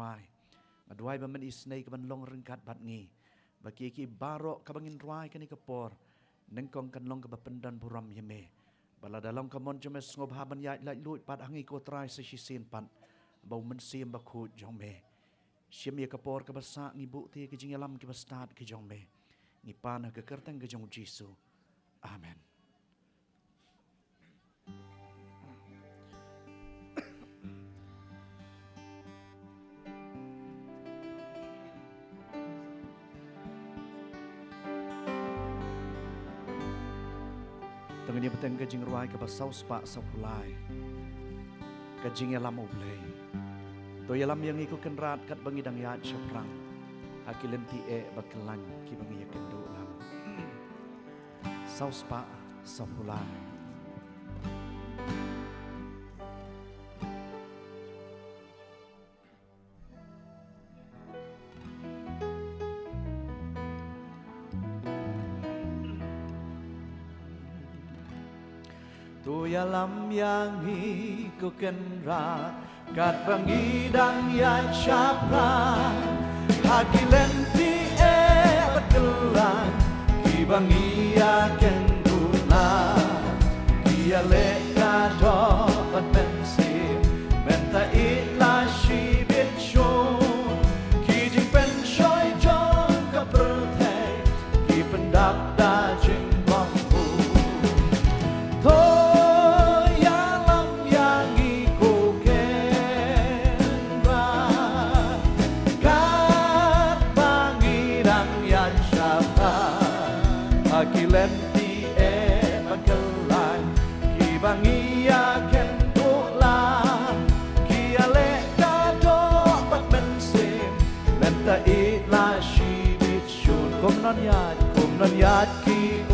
rwai madwai baman isnei kaban long rengkat bat ngi bagi ki barok kabangin rwai kani kapor nengkong kan long kabapendan buram yeme bala dalam kamon jome ngob haban ya lai lut pat hangi ko trai se sisin pan bau men sim bakut jome siam ye kapor kabasa ngi bukti ke jingalam ke bastad ke jome ngi panah ke kertang ke jong Jisu amen. Tengah dia peteng kajing ruai ke basau spak sapulai kajing yalam oblei to yalam yang ikut kenrat kat bangidang yat syaprang akilenti bakelan ki bangi kendo lam sau spak sapulai tu yalam yang ikukan rat kat bangidang yang syapran haki lenti berkelan ki bangia kendulan kia leka dapat pensi menta itla shibit show ki jing pen shoy jong ka perthai ki pendap da jing bangku to Lenti bagelan ki bangia kendulan ki ale kado pat mensim lenta itla shibit shun kom non yat ki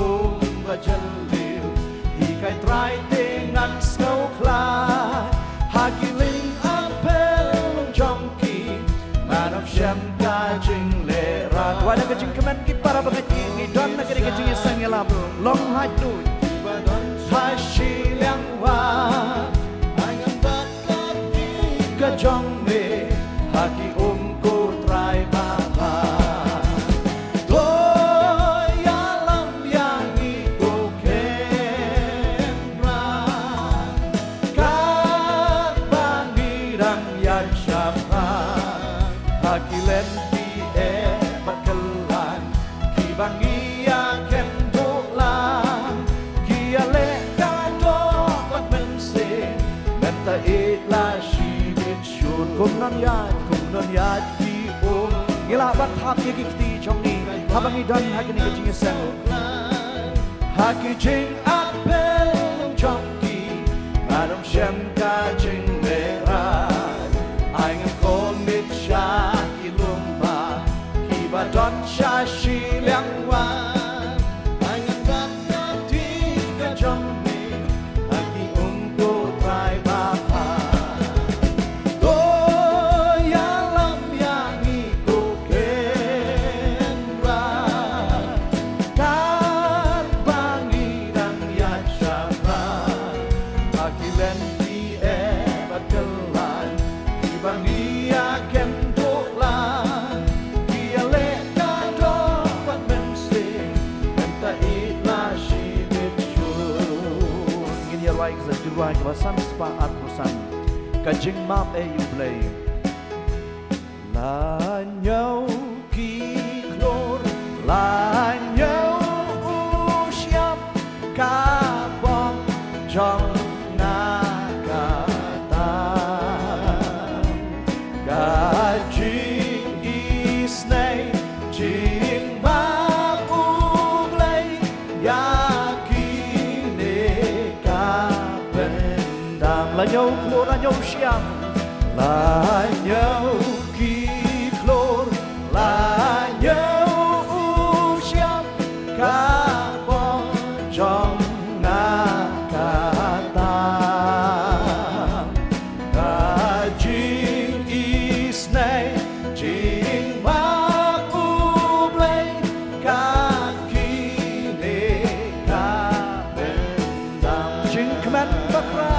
bajalil hikai trai dengan snow cloud hakiling apel jongki manap syam kajing lerat wala kajing kemen ki para bagati don negeri kecil sang yalam long hai tu hai shi liang wa angam bat ka jong me haki ko trai ba ba to yalam yang iko kenra kat bangirang yan syapa haki lenti bakelan ki bangi kum non yat ki gila bat hap ye ki chong ni habangi dan hakini ke jing sang haki jing apel chong ki madam shem ka jing merat aing kon mit sha ki lumba ki badon sha shi liang wa aing bat ti ka chong ni haki ko trai ba Ruai kawasan sepaat bosan kajing map yublei la nhau ki klor la nhau usiap ka bom jong na kata kajing isnei jing map ublei la nhau klor la nhau siam la nhau ki klor la nhau siam ka bom jong na kata ka jing isnei jing ma ublei ka kine ka bendam jing kemen bakra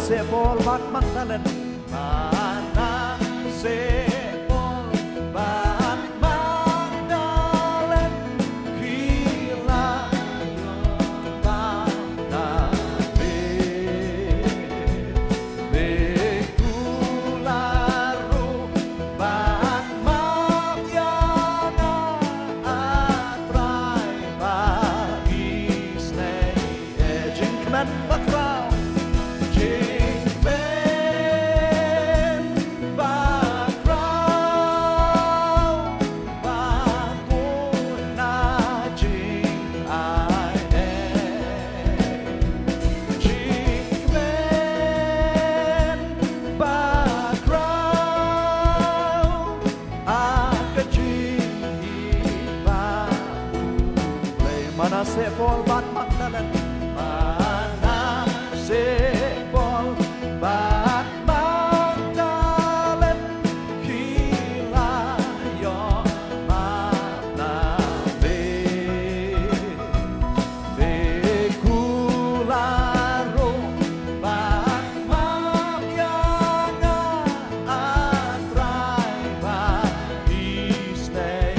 sepol bat Magdalen mana sepol bat Magdalen kila mana bekularu bat magyana atrai bagi snei jingkman bakrau Mana sepol bat Magdalen mana sepol bat Magdalen kila yo mana bekularu bat magyana atrai bat istay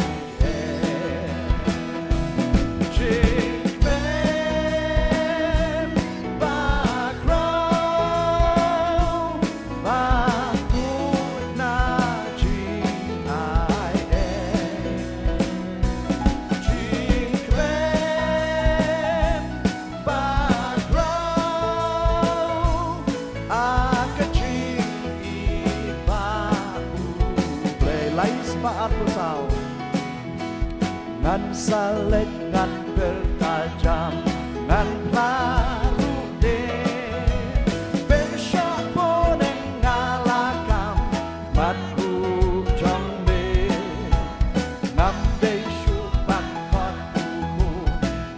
ngan salek ngan bertajam ngan laru de besok boneng ngalakam matu jombe ngambe syupak kotuku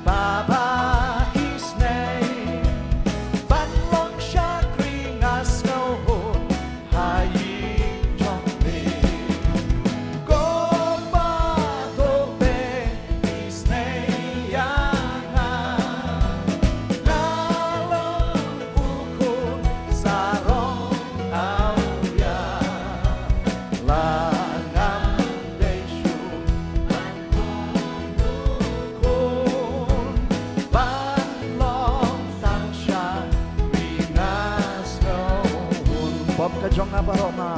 baba isnei banlong syakri ngasnohun hayi jombe Kajong Abaroma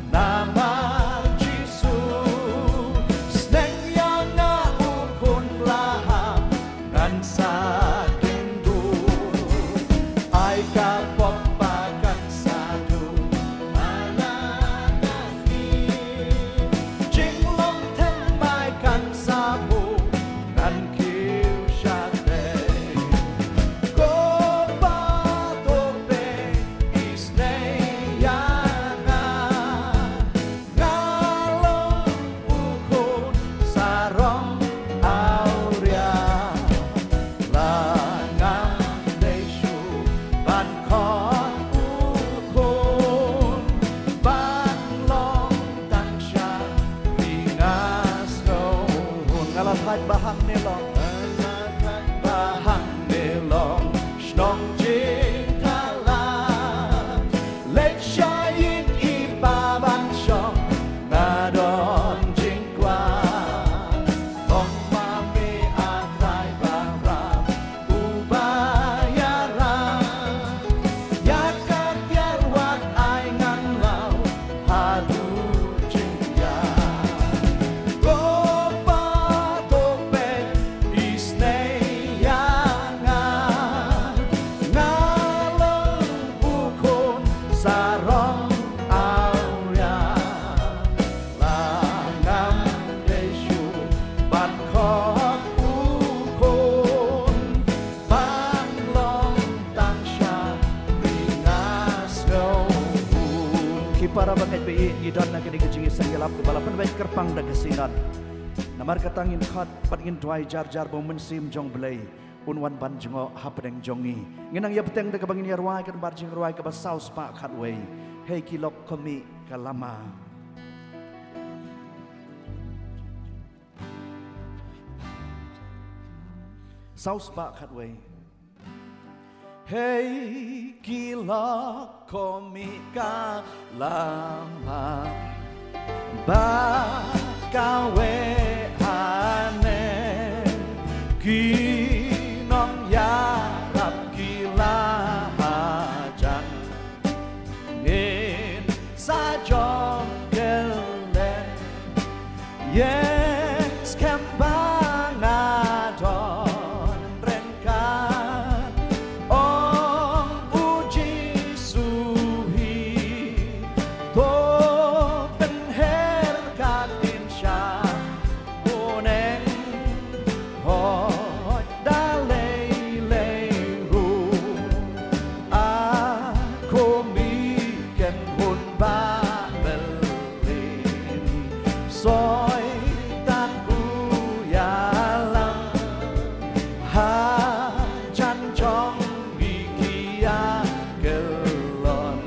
nama Jisu sneng yang ngukun laham dan sakindu ai kapok pakan sadu malatasi jinglong temaikan sabu dan kiu syate bahang nelong bahang nelong snong jing talam lek syayin ibaban syong ngadon jing kwa tong mami atrai barab ubayaran yakat yarwat aingan lau hadu jing ya para bakat bi idon na kini kecing sangelap ke balapan baik kerpang da kesinat namar katangin khat patingin tuai jar jar bom mensim jong belai unwan ban jengo hapdeng jongi nginang ya peteng da kabangin yarwai kan bar jing ruai ka basaus pa khatwei hei kilok komi kalama saus pa khatwei Hei gila komika lama bakawe anen kinong yarap gila hajan ngin sajong gelen yes kembang adon rengkan ong uji suhi to penher katin sya boneng hot dalay ru ako miken hun ba belin soy tan uyalang ha chan chong wikia gelon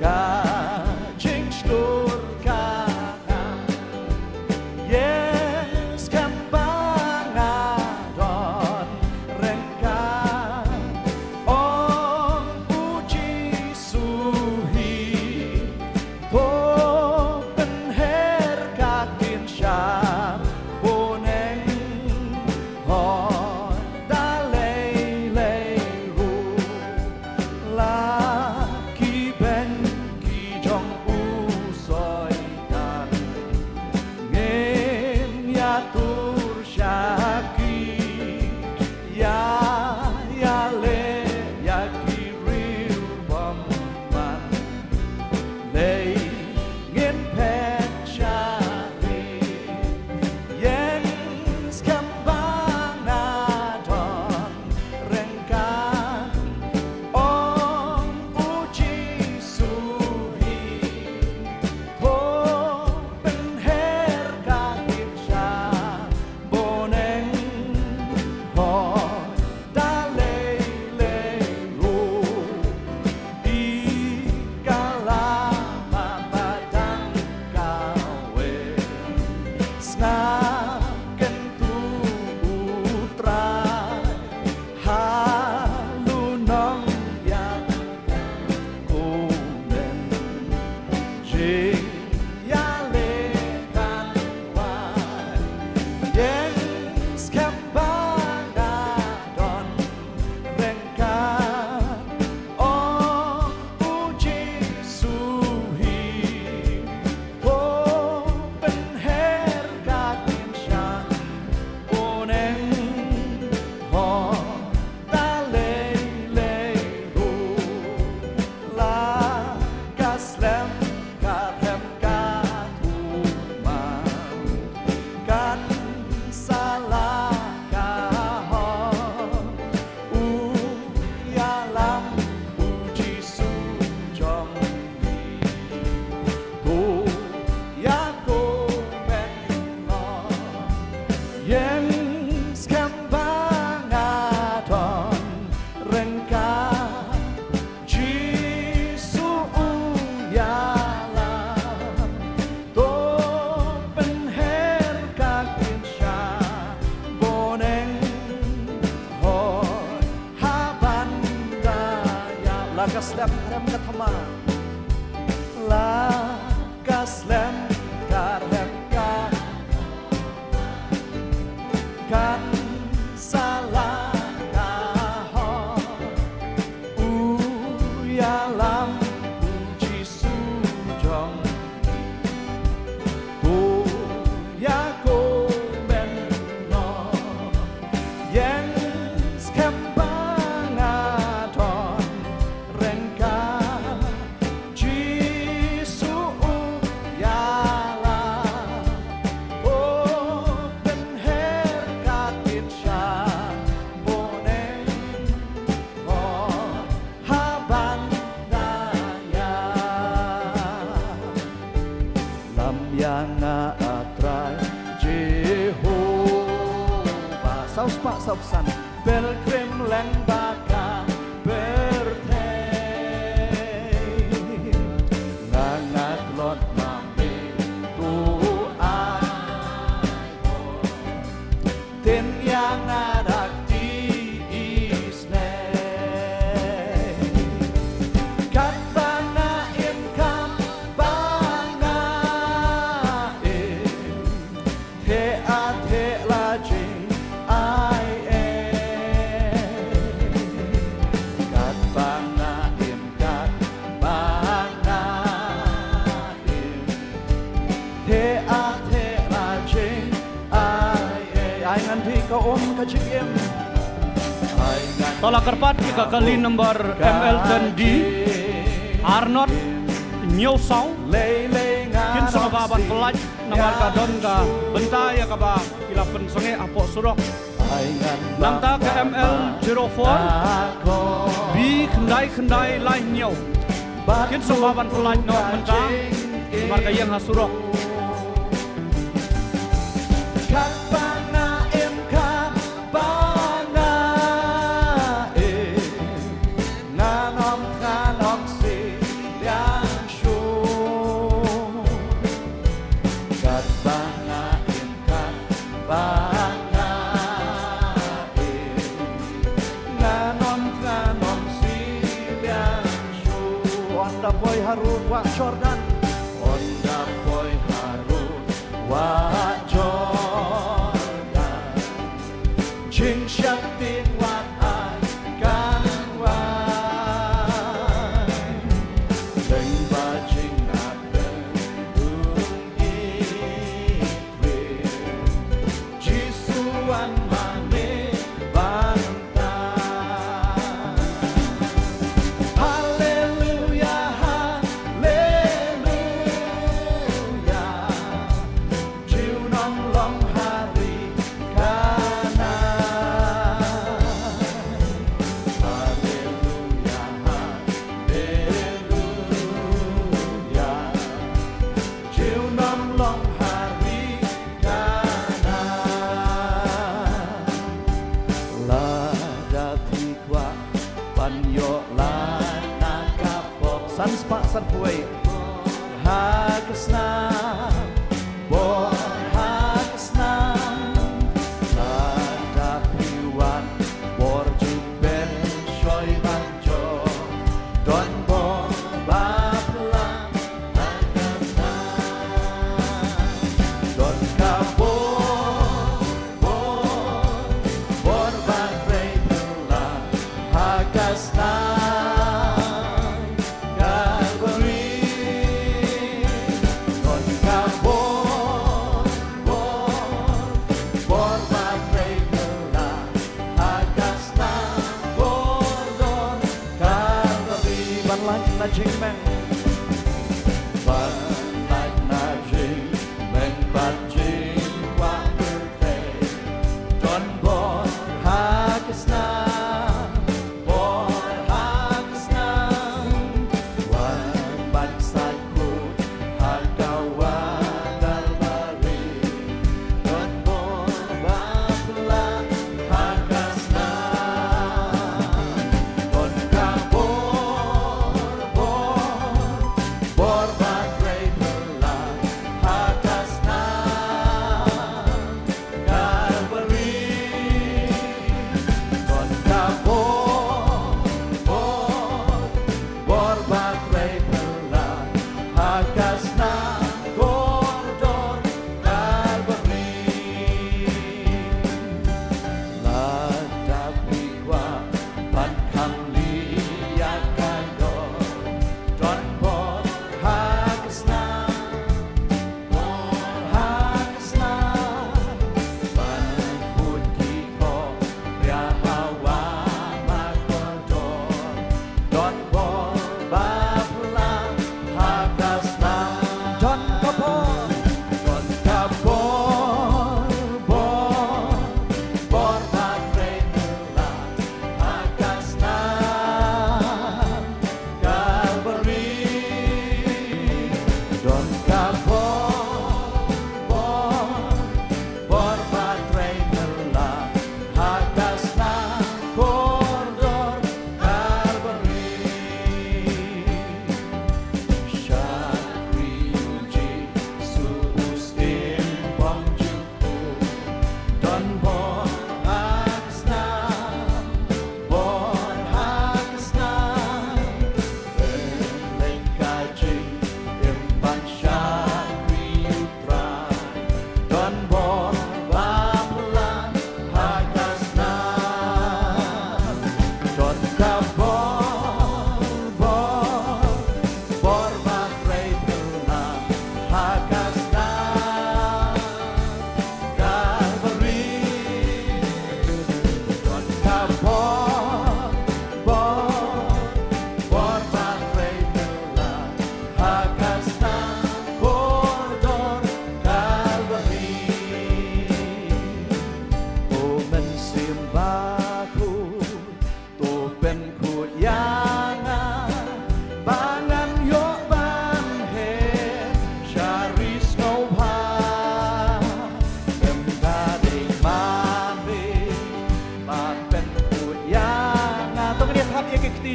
ka ching stur ka yes kembang adon rengkan ong uji suhi to penher katin sya boneng hon dalay ru laki ben ki jong usoy dan ngin yatur syaki ya le ya kiri paman lay ngin pet syari yen skambang adon rengkan ong uji suhi to penher katin sya boneng hon dalay ru di kala mabadang kawe snaken tu putra halunong yang kumen jing yale kan wan yen skambang adon rengkan ong uji suhi to penher katin sya boneng hon dalay ru lakaslem karhem katuman kan salah kahon uyalam uji sujong tu yako menno yen skambang adon rengkan jisu uyalam to penher katin sya boneng hon haban daya lakaslem karhem kataman lakaslem karhem kan salah kahon uyalam uji sujong tu yako menno yen skambang adon rengkan jisu uyalam to penher katin sya boneng hon haban daya lam yang atrai Jehovah saus pak sausan bel krem leng baka bertei ngangat lot mami tu ai ten yang anak di isne ka om ka jim Tolak kerpat tiga kali nomor ML dan D Arnold New Song kin sa kababan pelaj namal kadon ka bentaya ka ba kilapan songe apo surok nangta ke ML 04 bi kendai lain nyaw kin sa kababan pelaj no benta namal kayang hasurok Harun wa Jordan Onda boy Harun wa Jordan Jing Shaktin wa Kan wa Deng ba jing aten Itwe Jisuan mane bantang San Puay Hagasna Bo Hagasna Lada Piwan Borju Ben Shoy Banjo Don Bon Bapla Hagasna Don Kabor Bor Batre Pula Hagasna na jing meng ban na jing meng ban jing wa birthday don bon hagasna wan ban saku hagawa dalbari don bon bapla hagasna don kabor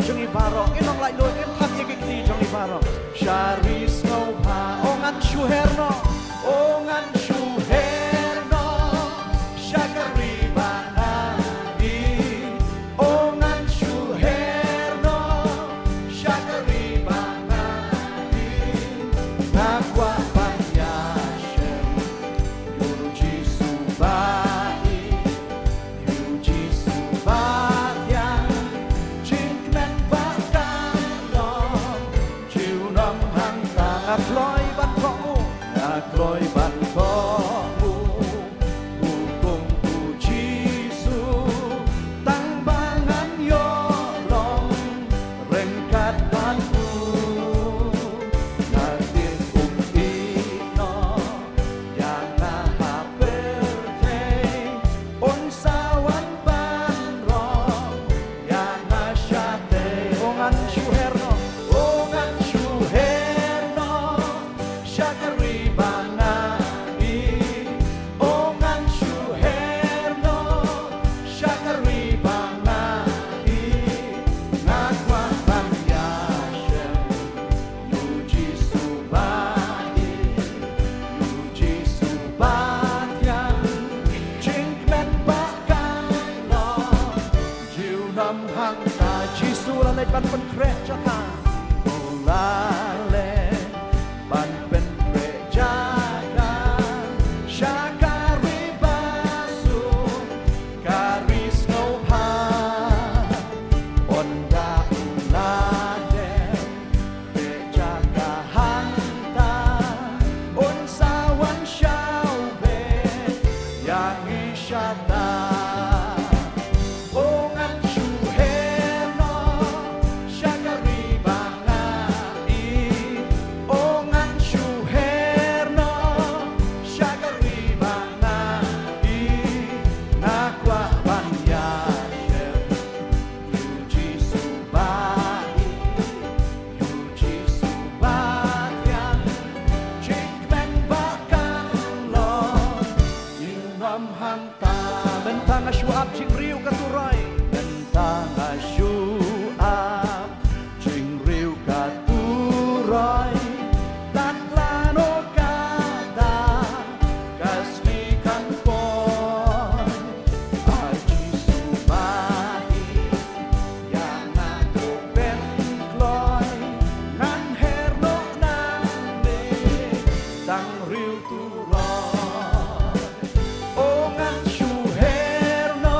jong ibarok inong lai loy in tham yegi kti jong ibarok sharis no pa ongan shuherno shakari banani ongan shuherno shakari banani nakwa panyashe yuji subai yuji subatian jinkmen bakang lo chiu nam hang ta akloi ban khomu akloi ban khomu hukum puji su tang bangan yo long rengkat bantu natin ino yang naha perteng unsawan banrong yang nasyate ongan shuherno shakari banani ongan shuherno shakari banani nakwa panyashe yuji subatian jinkmen bakang lo jiu nam hang ta jisu la leit ban pen kre chaka ulale ban pen kre jaga shakari basu karis no pa onda ulade kre jaga hanta unsawan shaube yang isyata ongan shuherno shakari banani ongan shuherno shakari banani nakwa panyashe yuji subatian jinkmen bakang lo inam hanta bentang asyuap jing riu katuroy bentang asyuap jing riu katuroy tatlano kata kaslikan poy aji subati yang ngato benkloy nan herno nande tang riu turoy ongan shuherno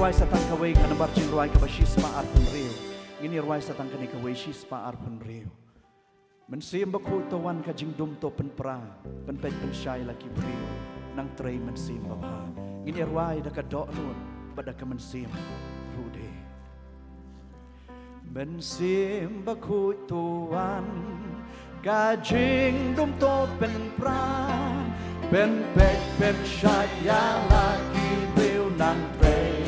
ruai satang kawai kana barjing ruai ka bashisma arpun riu ini ruai satang kani kawai shisma arpun riu mensim baku tawan ka jingdum to penpra penpet pensyai laki riu nang trei mensim bapa ini ruai da ka dok nun pada ka mensim rude mensim baku tawan ka jingdum to penpra penpet pensyai laki riu nang trei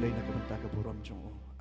Play na kabanta ka buram jong